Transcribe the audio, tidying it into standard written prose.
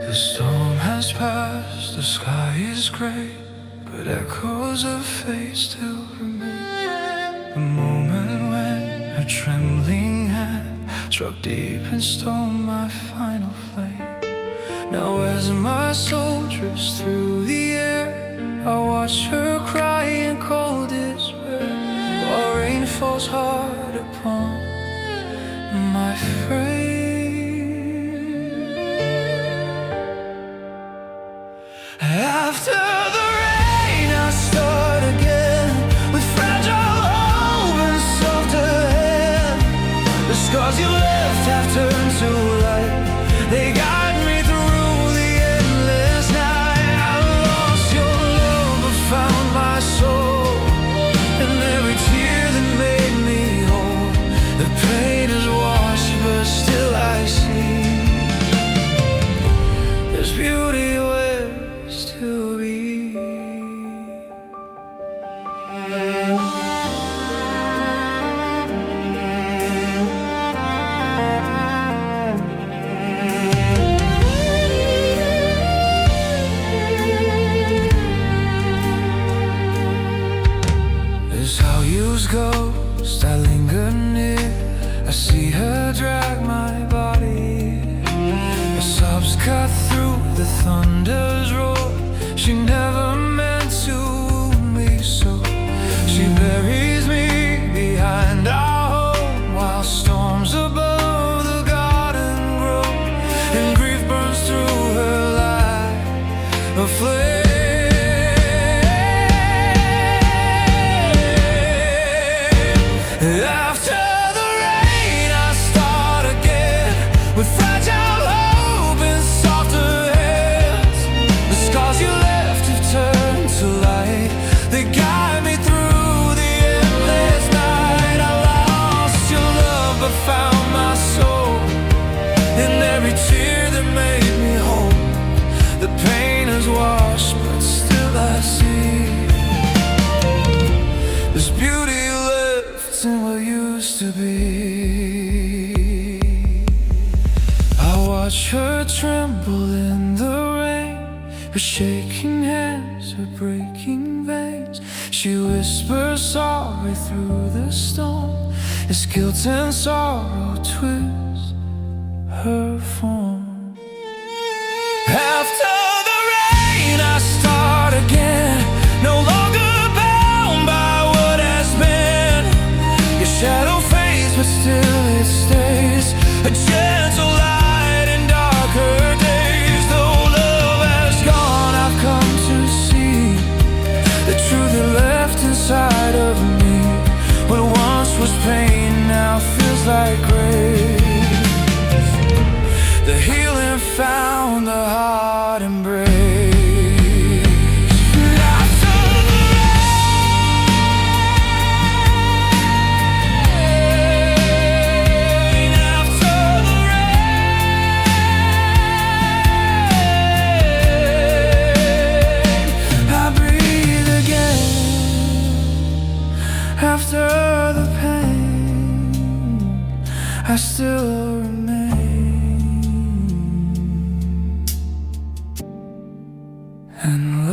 The storm has passed, the sky is gray, but echoes of fate still remain. The moment when a trembling hand struck deep and stole my final flame. Now as my soul drifts through the air, I watch her cry in cold despair, while rain falls hard upon my frame. After the rain, I start again, with fragile hope and softer hand. The scars you left have turned to light. They guide me through the endless night. I lost your love but found my soul, and every tear that made me whole. The pain is washed, but still I see there's beauty ways to be. As how use ghost, I linger near. I see her drag my body. Her sobs cut through the thunder's roar. She never meant to wound me so. She buries me behind our home, while storms above the garden grow, and grief burns through her like a flame. After the rain, I start again, with fragile hope and softer hands. The scars you left have turned to light. They guide me through the endless night. I lost your love but found my soul, in every tear that made me whole. The pain is washed, but still I see there's beauty left in what used to be. I watch her tremble in the rain, her shaking hands, her breaking veins. She whispers sorry through the storm, as guilt and sorrow twist her form. After the rain, I start again, no longer bound by what has been. Your shadow fades, but still it stays, a gentle light in darker days. Though love has gone, I've come to see the truth that left inside of me. What once was pain now feels like grace. The healing found the heart embrace. After the pain, I still remain, and